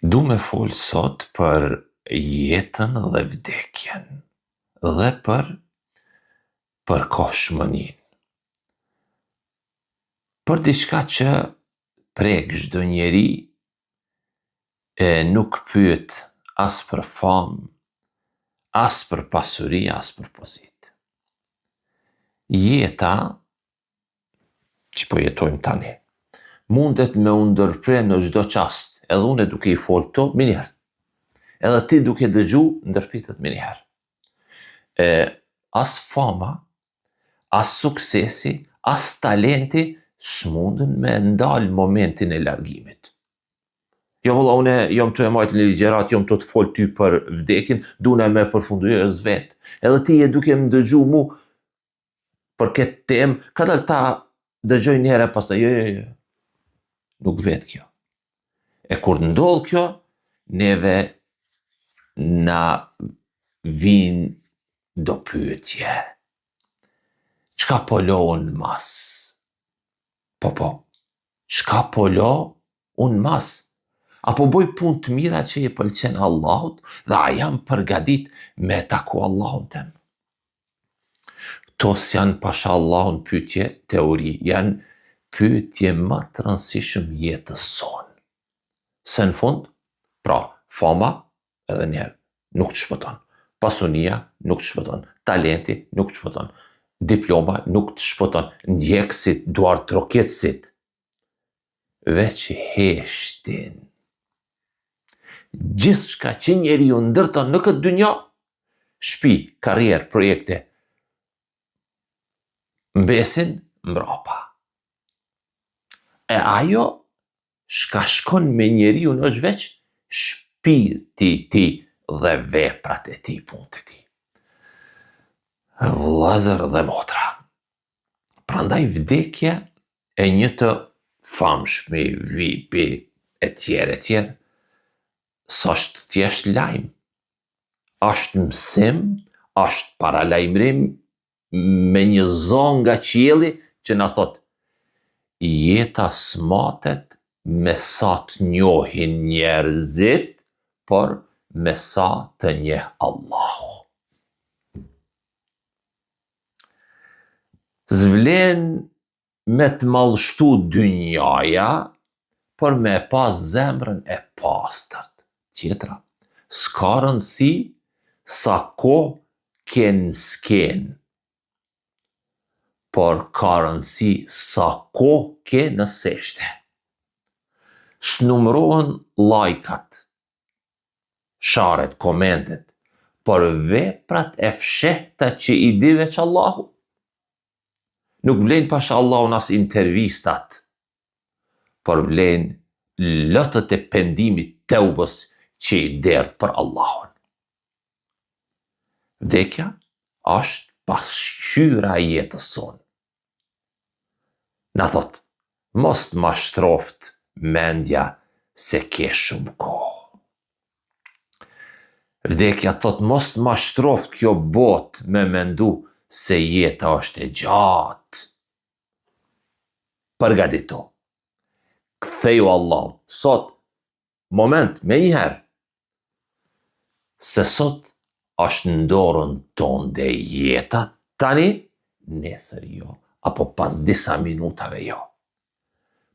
Du me folë sot për jetën dhe vdekjen dhe për koshmënin. Për diçka që prek çdo njeri nuk pyet as për famë, as për pasuri, as për pozitë. Jeta që po jetojmë tani mundet me u ndërprer në çdo çast, edhe unë duke i folë këto miniherë, edhe ti duke dëgju ndërpritet miniherë. As fama, as suksesi, as talenti s'mundën me ndalë momentin e largimit. Jo valla, une jom të e majtë në ligjerat, jom të folë ty për vdekin, dune me përfundu as vetë. Edhe ti e duke më dëgju mu për këtë temë, ka dalë ta dëgjoj njëherë pas të jo. Nuk vetë kjo. E kur ndodh kjo, neve na vin do pyetje. Çka po lo unë mas? Po, çka po lo unë mas? Apo boj punë të mira që i pëlqen Allahut dhe a jam përgadit me taku Allahun tem? Këto s'janë pasha Allahun pyetje teori, janë pyetje më të rëndësishëm jetës sonë. Se në fund, pra, fama edhe njerë nuk të shpëton. Pasunia nuk të shpëton. Talenti nuk të shpëton. Diploma nuk të shpëton. Ndjekësit, duart roketësit, veç heshtin. Gjithçka që njeriu ndërton në këtë dynja, shtëpi, karrierë, projekte, mbesin mbrapa. E ajo shka shkon me njeriu është veç shpirti i tij dhe veprat e tij, punët e tij. Vllazër dhe motra, prandaj vdekja e një të famshmi, VIP, e tjerë, s'është thjesht lajm, është mësim, është paralajmërim me një zonë nga qielli që na thot: jeta s'matet me sa të njohin njerëzit, por me sa të njeh Allahu. S'vlen me të mallshtu dynjaja, por me pas zemrën e pastërt. Tjetra, s'ka rëndësi sa kohë ke n'skenë, por ka rëndësi sa kohë ke në seshte. S'numërohen lajkat, sharet, komentet, por veprat e fshehta që i di veç Allahu. Nuk vlen pasha Allahun as intervistat, por vlen lotët e pendimit teubës që i derdh për Allahun. Vdekja është pasqyra e jetës sonë. Na thot, mos t'ma shtroft mendja se ke shumë kohë. Vdekja thot, mos t'ma shtroft kjo botë me mendu se jeta është e gjatë. Përgadito. Ktheju Allahut. Sot, moment, me njëherë, se sot është në dorën tonë dhe jeta tani, nesër jo, apo pas disa minutave jo.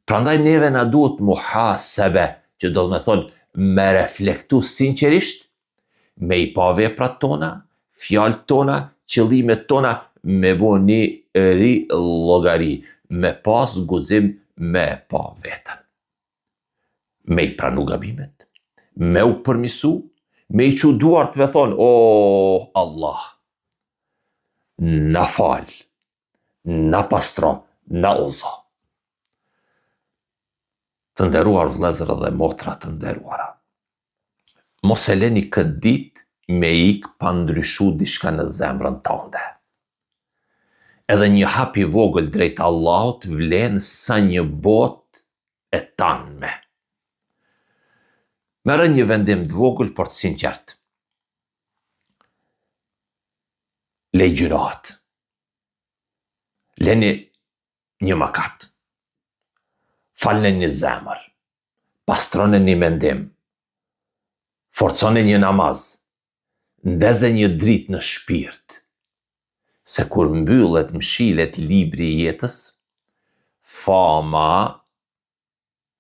Prandaj neve na duhet muhasebe, që do me thonë me reflektu sinqerisht, me i pa veprat tona, fjalët tona, qëllimet tona, me bo një llogari, me pas guxim me pa veten. Me i pranu gabimet, me u përmisu, me i qu duart me thonë: o Allah, na fal, na pastro, na uzo. Të nderuar vëllezër dhe motra të nderuara, mos e leni këtë ditë me ik pa ndryshu diçka në zemrën tënde. Edhe një hap i vogël drejt Allahut vlen sa një botë e tanme. Merë një vendim të vogël, por të sinqert. Lej gjyrat. Leni një makat. Falni një zemër. Pastroni një mendim. Forcone një namaz, ndeze një dritë në shpirt, se kur mbyllet mshilet libri i jetës, fama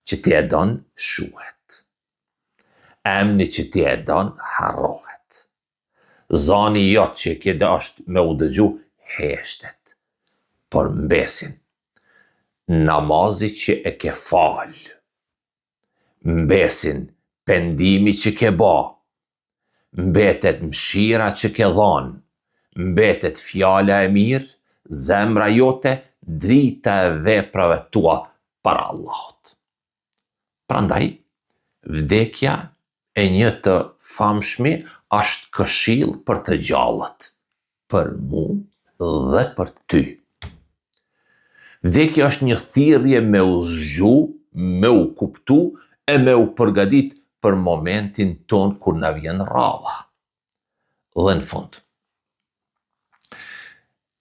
që ti e don shuhet. Emni që ti e don harrohet. Zani jot që ke dasht me u dëgju heshtet. Por mbesin namazi që e ke fal. Mbesin pendimi që ke ba. Mbetet mshira që ke dhon. Mbetet fjala e mirë, zemra jote, drita e veprave tua para Allahut. Prandaj, vdekja e një të famshmi është këshill për të gjallët, për mu dhe për ty. Vdekja është një thirrje me u zgju, me u kuptu e me u përgadit për momentin ton kur na vjen rradha. Dhe në fund,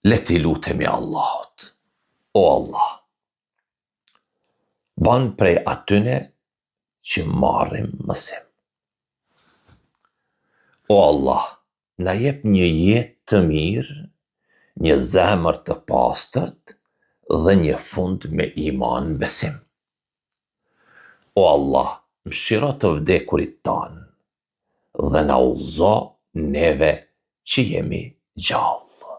le t'i lutemi Allahut. O Allah, ban prej atyne që marrim mësim. O Allah, na jep një jetë të mirë, një zemër të pastërt dhe një fund me iman besim. O Allah, mshiro të vdekurit tanë dhe na udhëzo neve që jemi gjallë.